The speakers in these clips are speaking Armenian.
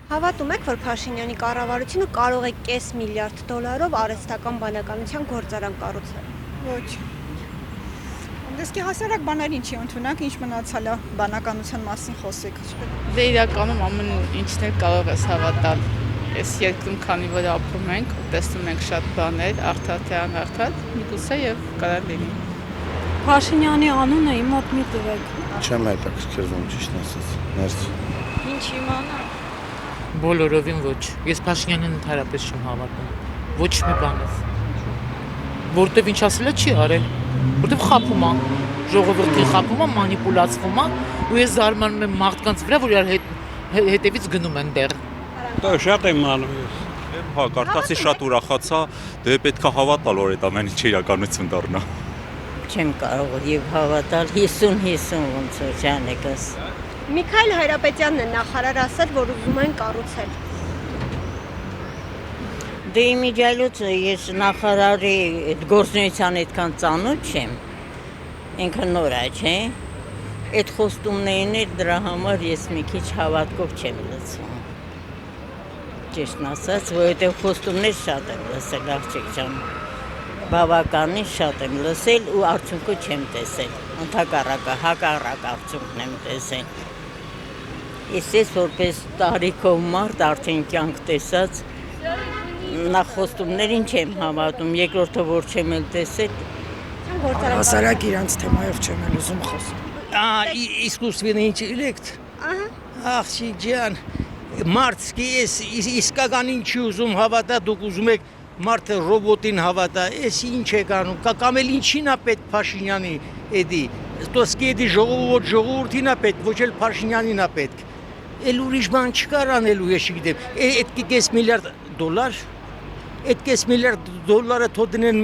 Հավատում եք, որ Փաշինյանի կառավարությունը կարող է կես միլիարդ դոլարով արհեստական բանականության գործարան կառուցել։ Ոչ։ Դեսկի հասարակ բաներ ինչի ընդունակ, ինչ մնացալ է բանականության մասին խոսեք։ Դե իրականում ամեն ինչն էլ կարող ես հավատալ։ Այս երկրում քանի որ ապրում ենք, տեսնում ենք շատ բաներ, արդար թե անարդար, միգուցե եւ կարող լինի։ Փաշինյանի անունը իմ մոտ մի տվեք։ Չեմ հետաքրքրվում ճիշտ ասած։ Մերսի։ Ինչ իմանա։ Բոլորովին ոչ։ Ես Փաշինյանին ընդհանրապես չեմ հավատում։ Ոչ մի բանով։ Որտեվ ինչ ասելը չի արել։ Որտեվ խափում է, ժողովրդին խափում է, մանիպուլացվում է, ու ես զարմանում եմ մարդկանց վրա, որ իրար հետևից գնում են դեռ։ Դա շատ եմ անում ես։ Հա, կարծացի շատ ուրախացա, դե պետք է հավատալ, որ այդ ամեն ինչը իրականություն դառնա։ Չեմ կարող եւ հավատալ 50-50 ոնց որ ջանեկս։ Միքայել Հայրապետյանն է նախարար ասել, որ ուզում են կառուցել։ Դե իմիջիայլոց ես նախարարի այդ գործունեության այդքան ծանոթ չեմ։ Ինքը նոր է, չէ՞։ Այդ խոստումներն էլ դրա համար ես մի քիչ հավատքով չեմ լսում։ Ճիշտն ասած, որովհետեւ խոստումներ շատ եմ լսել, աղջիկ ջան։ Բավականին շատ եմ լսել ու արդյունքը չեմ տեսել։ Ընդհակառակը հակառակ արդյունքն եմ տեսել։ Ես որպես տարիքով մարդ արդեն կյանք տեսած նախ խոստումներին չեմ հավատում, երկրորդը որ չեմ էլ տեսել։ Հասարակ իրանց թեմայով չեմ էլ ուզում խոսել։ Искусственный интеллект։ Աղջիկ ջան, մարդը իսկական ինչի ուզում հավատա, դուք ուզում եք մարդը ռոբոտին հավատա, ես ինչ եք անում, կամ էլ ինչին է պետք Փաշինյանի էդի, տոսկի էդի ժողովրդին է պետք, ոչ էլ Փաշինյանին է պետք, էլ ուրիշ բան չկար անելու, ես չգիտեմ, այդ կես միլիարդ դոլար, այդ կես միլիարդ դոլարը թող դնեն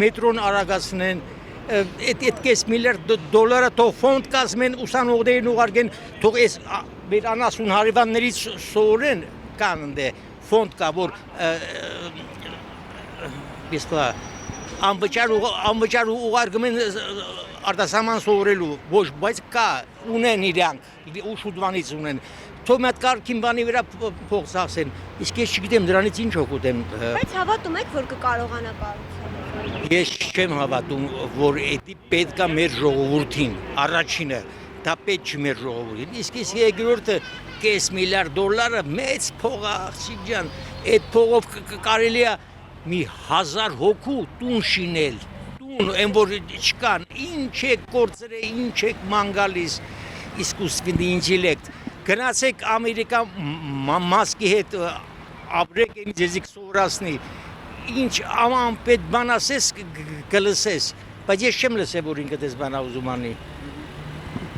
մետրոն արագացնեն, այդ կես միլիարդ դոլարը թող ֆոնդ կազմեն, ուսանողներին ուղարկեն, թող այս մեր անասուն հարևաններից սովորեն կան ընդ ֆոնդ կա, որ անվճար ուղարկում են արտասահման սովորելու, ոչ, բայց կա, ունեն իրանք, ու շուտվանից ունեն, թող մետ կարգին բանի վրա փող ծախսեն, իսկ ես չգիտեմ դրանից ինչ օգուտ եմ։ Բայց հավատում եք, որ կկարողանա կառուցել։ Ես չեմ հավատում, որ էդի պետք է մեր ժողովրդին, առաջինը, դա պետք չի մեր ժողովրդին, իսկ երկրորդը կես միլիարդ դոլարը մեծ փող է, աղջիկ ջան, այդ փողով կարելի է մի 1000 հոգու տուն շինել, տուն, այն որ չկան, ինչ եք կործրել, ինչ եք մանգալիս, իսկուսվինի ինտելեկտ, գնացեք Ամերիկա մասկի հետ ապրեք, այն ձեզի կսովորացնի, ինչ աման պետ բան ասես կլսես, բայց ես չեմ լսել, որ ինքը դες բան ուզում անի,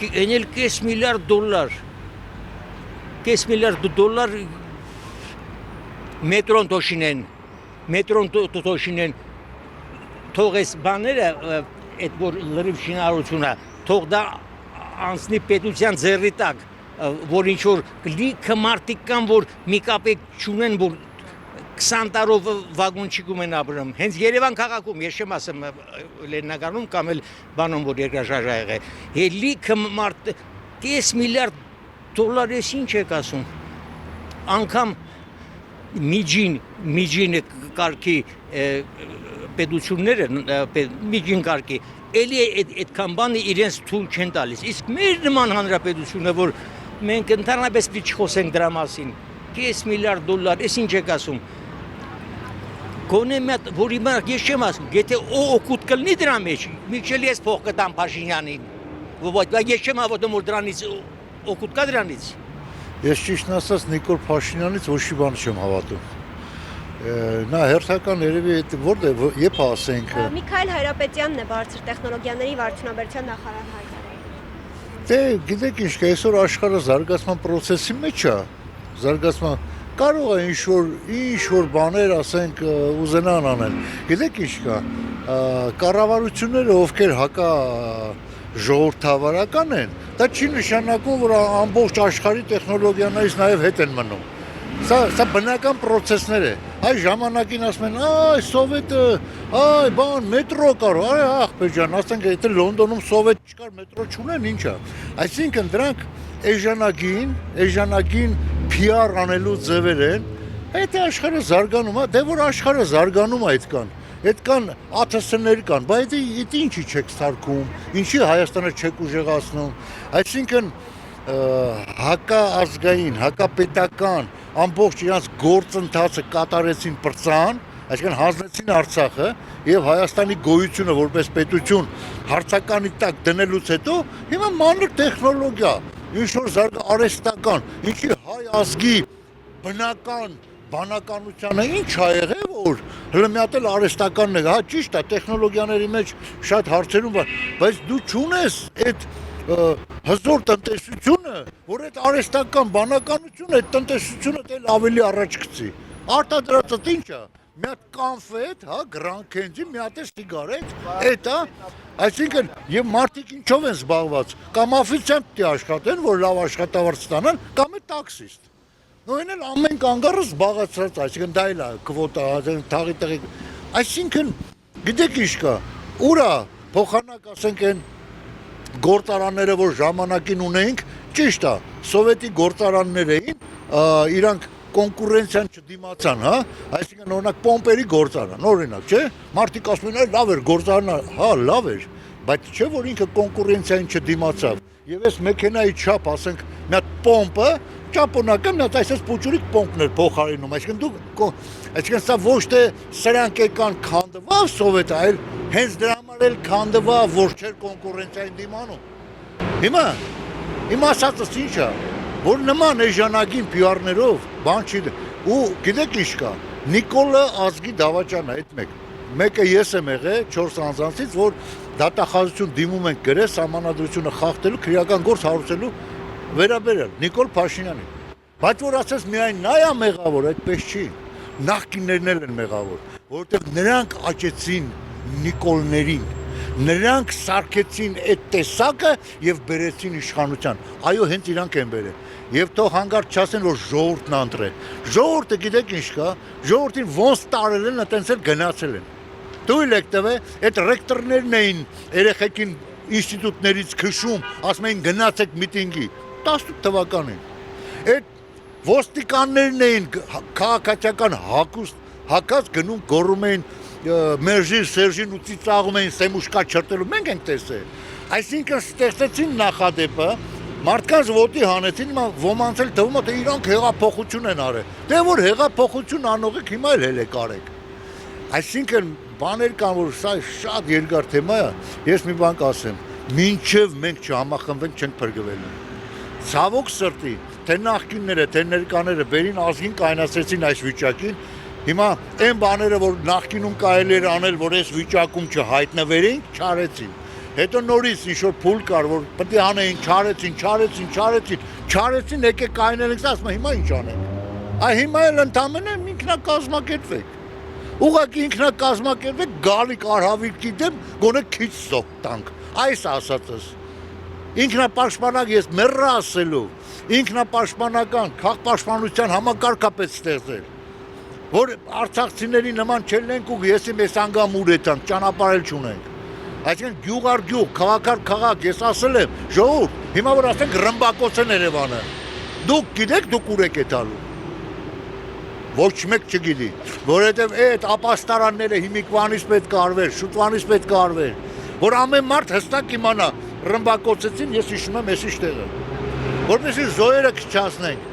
այն էլ կես միլիարդ դոլար մետրոն տոշինեն, թող ես բաները, այդ որ լրիվ շինարությունը, թող դա անցնի պետության ձեռի տակ, որ ինչ-որ լիքը մարդիկ կան, որ մի կապեք չունեն, որ 20 տարով վագոնչիկում են ապրում, հենց Երևան քաղաքում, ես չեմ ասեմ Լեննագանում կամ էլ բանում, որ երկրաշարժ ա եղել, լիքը մարդ, կես միլիարդ դոլար ես ինչ եք ասում, անգամ միջին կարգի պետությունները, միջին կարգի, էլի այդքան բանը իրենց թույլ չեն տալիս, իսկ մեր նման հանրապետությունը, որ մենք ընդհանրապես պիտի չխոսենք դրա մասին, կես միլիարդ դոլար, ես ինչ եք ասում, գոնե մետ, որ հիմա ես չեմ ասում, եթե օգուտ կլինի դրա մեջ, միքշել ես փող կտամ Փաշինյանին, ես չեմ հավատում, որ դրանից օգուտ կա դրանից։ Ես ճիշտն ասած Նիկոլ Փաշինյանից ոչ մի բան չեմ հավատում։ Նա հերթական երևի որտե երբ ասենք Միքայել Հայրապետյանն է բարձր տեխնոլոգիաների վարչությունաբերության նախարար հայտարարել։ Դե գիտեք ինչ կա, այսօր աշխարհը զարգացման process-ի մեջ է, զարգացման կարող է ինչ-որ բաներ ասենք ուզենան անել։ Գիտեք ինչ կա, կառավարությունները ովքեր հակա ժողովրդավարական են, դա չի նշանակում, որ ամբողջ աշխարհի տեխնոլոգիաներից նաև հետ են մնում։ Սա բնական process-ներ է։ Այ ժամանակին ասում են, այ սովետը, այ բան մետրո կար, այ ախպեր ջան, ասենք եթե Լոնդոնում սովետ չկար, մետրո չունեն, ի՞նչ է։ Այսինքն դրանք էժանագին PR անելու ձևեր են, այդ աշխարհը զարգանում է, դե որ աշխարհը զարգանում է այդքան ԱԹՍ-ներ կան, բայց դա ինչի չեք սարքում, ինչի Հայաստանը չեք ուժեղացնում, այսինքն հակաազգային, հակապետական ամբողջ իրենց գործընթացը կատարեցին բրծան, այսինքն հանձնեցին Արցախը եւ Հայաստանի գոյությունը որպես պետություն հարցականի տակ դնելուց հետո հիմա մանր տեխնոլոգիա, ինչ որ արհեստական, ինչի հայ ազգի բնական բանականությանը ինչ ա եղել որ հələ մի հատ էլ արհեստականն է, հա ճիշտ է, տեխնոլոգիաների մեջ շատ հարցերում, բայց դու չունես այդ հզոր տնտեսությունը, որ այդ արհեստական բանականությունը, այդ տնտեսությունը դել ավելի առաջ գցի։ Արտադրածը ինչ է։ Մի հատ կոնֆետ, հա, գրանքենձի, մի հատ է սիգարետ, այդ է, այսինքն եւ մարդիկ ինչով են զբաղված, կամ օֆիցիանտ դի աշխատեն, որ լավ աշխատավարձ ստանան, կամ է տաքսիստ։ Նույնն էլ ամեն կանգառը զբաղացած, այսինքն դա էլ է քվոտա, թաղի տեղի։ Այսինքն գիտեք ինչ կա, ուրա փոխանակ ասենք այն գործարանները, որ ժամանակին ունեինք, ճիշտ է, սովետի գործարաններ էին, իրանք կոնկուրենցիան չդիմացան, հա, այսինքն օրինակ պոմպերի գործարան, օրինակ, չէ՞, մարդիկ ասում են, լավ էր գործարանը, հա, լավ էր, բայց չէ որ ինքը կոնկուրենցիային չդիմացավ։ Եվ այս մեքենայի չափ, ասենք, մի հատ պոմպը ճապոնական մի հատ այսպես փոճուրիկ պոմպներ փոխարինում, այսինքն դու, այսինքն սա ոչ թե սրանք եկան քանդվավ սովետը, այլ հենց դրա համար էլ քանդվավ, որ չէր կոնկուրենցիային դիմանում։ Հիմա իմ ասածս ինչ է, որ նման էժանագին PR-ներով բան չի ու գիտեք ինչ կա, Նիկոլը ազգի դավաճանն է այդ մեկը ես եմ եղել 4 անձանցից, որ դատախազություն դիմում ենք գրել սահմանադրությունը խախտելու, քրեական գործ հարուցելու վերաբերյալ Նիկոլ Փաշինյանին։ Բայց որ ասես միայն նա է մեղավոր, այդպես չի։ Նախկիններն էլ են մեղավոր, որովհետև նրանք աճեցին Նիկոլներին, նրանք սարքեցին այդ տեսակը եւ բերեցին իշխանության։ Այո, հենց իրանք են բերել։ Եվ թող հանգարտ չասեն, որ ժողովուրդն անդրել։ Ժողովուրդը գիտեք ինչ կա, ժողովրդին ոնց տարել են, այտենց էլ գնացել են։ Դույլ եք տվե, այդ ռեկտորներն էին երեխեքին ինստիտուտներից քշում, ասում էին գնացեք միտինգի, 18 թվականին։ Այդ ոստիկաններն էին քաղաքացիական հակած գնում գոռում էին մերժիր Սերժին ու ծիծաղում էին սեմուշկա չրտելու, մենք ենք տեսել։ Այսինքն ստեղծեցին նախադեպը, մարդկանց ոտի հանեցին, հիմա ոմանց էլ թվում է թե իրանք հեղափոխություն են արել։ Դե որ հեղափոխություն անողեք հիմա էլ հելեք արեք։ Այսինքն բաներ կան, որ սա շատ երկար թեմա է, ես մի բան կասեմ, մինչև մենք չհամախմբենք չենք փրկվելու։ Ցավոք սրտի, թե նախկինները, թե ներկաները բերին ազգին կայնացրեցին այս վիճակին, հիմա այն բաները, որ նախկինում կարելի էր անել, որ այս վիճակում չհայտնվերին, չարեցին։ Հետո նորից ինչ-որ փուլ կար, որ պետք է անեին, չարեցին, եկեք կայնելենք, ասում հիմա ինչ անենք։ Այ հիմա էլ ընդամենը ինքնակազմակերպվեք։ Ուղղակի ինքնակազմակերպվեք, գալիք արհավիրքի դեմ, գոնե քիչ սոկ տանք։ Այս ասածս։ Ինքնապաշտպանակ ես մեռա ասելու, ինքնապաշտպանական, քաղաքապաշտպանության համակարգապետ ստեղծել, որ արցախցիների նման չելնենք ու ես իմ ես անգամ ուր եթանք, ճանապարհել չունենք։ Այսինքն գյուղ առ գյուղ, քաղաք առ քաղաք, ես ասել եմ, ժողովուրդ, հիմա որ ասենք ռմբակոց են Երևանը, դուք գիտեք դուք ուր եք եթալու։ Ոչ մեկ չգիտի, որովհետև այդ ապաստարանները հիմիկվանից պետք է արվեր, շուտվանից պետք է արվեր, որ ամեն մարդ հստակ իմանա, ռմբակոծեցին, ես հիշում եմ ես իշտեղը, որպեսզի զոհերը քչացնենք,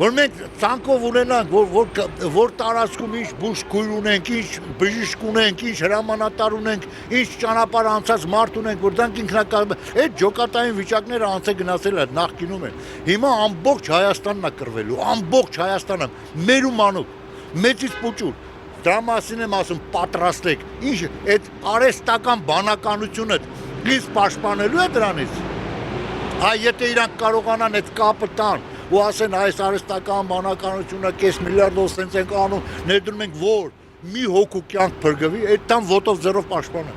որ մենք ցանկով ունենանք, որ տարածքում ինչ բուժքույր ունենք, ինչ բժիշկ ունենք, ինչ հրամանատար ունենք, ինչ ճանապարհ անցած մարդ ունենք, որ դրանք ինքնակամ այդ ջոկատային վիճակները անցե գնացել են նախկինում են։ Հիմա ամբողջ Հայաստանն է կռվելու, ամբողջ Հայաստանը մեր ու մանուկ, մեծից փոճուր։ Դրա մասին եմ ասում, պատրաստեք։ Ինչ այդ արհեստական բանականությունը ինձ պաշտպանելու է դրանից։ Այ եթե իրանք կարողանան այդ կապը տան ու ասեն այս արհեստական բանականությունը կես միլիարդով սենց ենք անում, ներդրում ենք որ մի հոգու կյանք փրկվի, այդ տան ոտով ձեռով պաշտպանը։